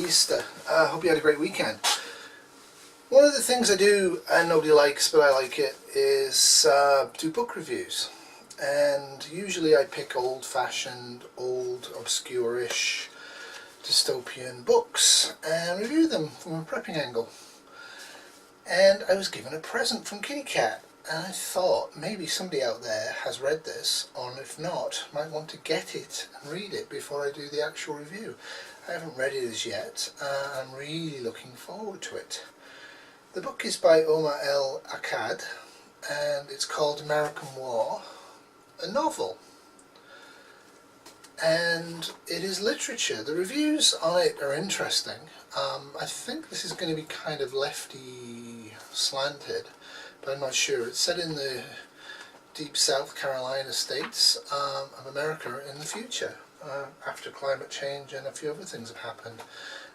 Easter. I hope you had a great weekend. One of the things I do, and nobody likes, but I like it, is do book reviews. And usually I pick old-fashioned, old, obscure-ish, dystopian books and review them from a prepping angle. And I was given a present from Kitty Cat, and I thought maybe somebody out there has read this, or if not, might want to get it and read it before I do the actual review. I haven't read it as yet. I'm really looking forward to it. The book is by Omar El Akkad, and it's called American War, a novel. And it is literature. The reviews on it are interesting. I think this is going to be kind of lefty slanted, but I'm not sure. It's set in the deep South Carolina states of America in the future, after climate change and a few other things have happened.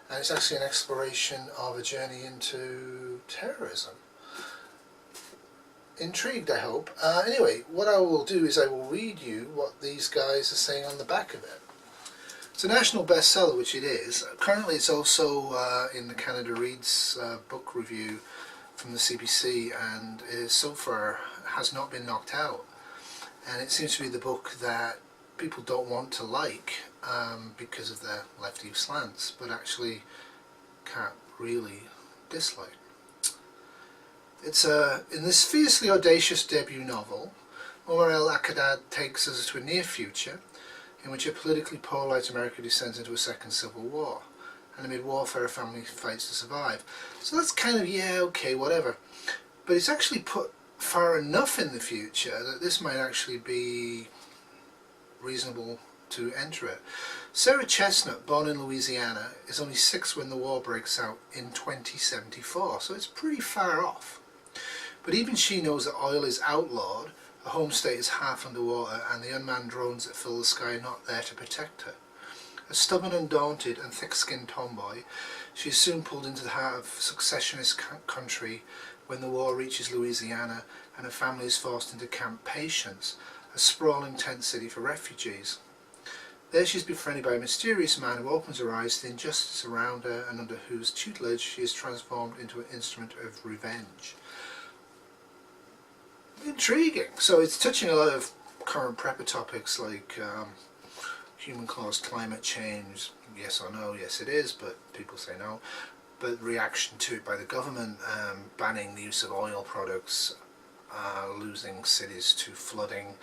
And it's actually an exploration of a journey into terrorism. Intrigued, I hope. Anyway, what I will do is I will read you what these guys are saying on the back of it. It's a national bestseller, which it is. Currently it's also in the Canada Reads book review from the CBC, and is so far has not been knocked out. And it seems to be the book that people don't want to like because of their lefty slants, but actually can't really dislike. It's in this fiercely audacious debut novel, Omar El Akkad takes us to a near future in which a politically polarised America descends into a second civil war, and amid warfare a family fights to survive. So that's kind of, yeah, okay, whatever. But it's actually put far enough in the future that this might actually be reasonable to enter it. Sarah Chestnut, born in Louisiana, is only 6 when the war breaks out in 2074, so it's pretty far off. But even she knows that oil is outlawed, her home state is half underwater, and the unmanned drones that fill the sky are not there to protect her. A stubborn, undaunted and thick-skinned tomboy, she is soon pulled into the heart of successionist country when the war reaches Louisiana and her family is forced into Camp Patience, a sprawling tent city for refugees. There she is befriended by a mysterious man who opens her eyes to the injustice around her and under whose tutelage she is transformed into an instrument of revenge. Intriguing. So it's touching a lot of current prepper topics like human-caused climate change. Yes or no? Yes it is, but people say no. But reaction to it by the government, banning the use of oil products, losing cities to flooding,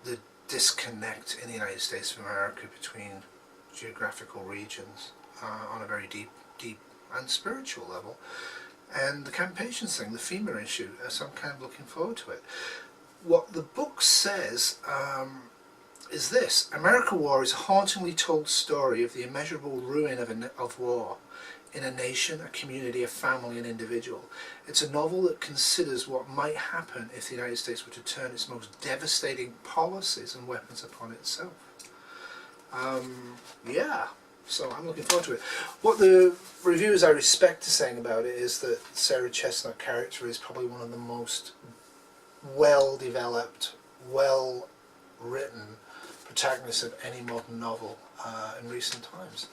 the disconnect in the United States of America between geographical regions on a very deep and spiritual level. And the Camp Patience thing, the FEMA issue, so I'm kind of looking forward to it. What the book says is this: American War is a hauntingly told story of the immeasurable ruin of war in a nation, a community, a family, an individual. It's a novel that considers what might happen if the United States were to turn its most devastating policies and weapons upon itself. Yeah. So I'm looking forward to it. What the reviewers I respect are saying about it is that Sarah Chestnut character is probably one of the most well-developed, well-written protagonists of any modern novel in recent times.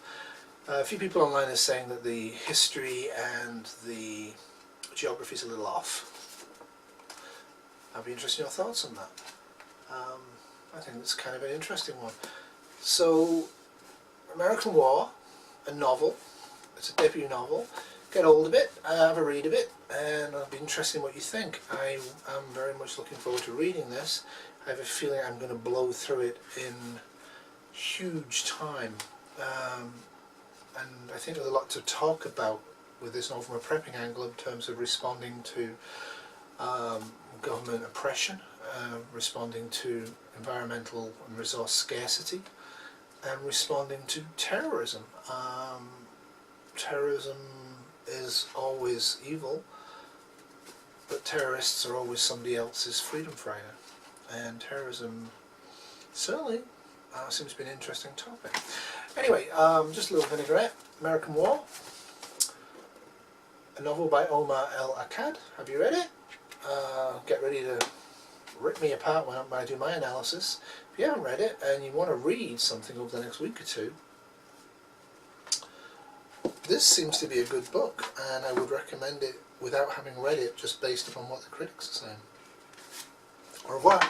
A few people online are saying that the history and the geography is a little off. I'd be interested in your thoughts on that. I think it's kind of an interesting one. So, American War, a novel. It's a debut novel. Get hold of it, have a read of it, and I'll be interested in what you think. I am very much looking forward to reading this. I have a feeling I'm going to blow through it in huge time. And I think there's a lot to talk about with this novel from a prepping angle in terms of responding to government oppression, responding to environmental and resource scarcity, and responding to terrorism. Terrorism is always evil, but terrorists are always somebody else's freedom fighter. And terrorism certainly seems to be an interesting topic. Anyway, just a little vinaigrette. American War, a novel by Omar El Akkad. Have you read it? Get ready to rip me apart when I do my analysis. If you haven't read it and you want to read something over the next week or two, this seems to be a good book, and I would recommend it without having read it, just based upon what the critics are saying. Au revoir.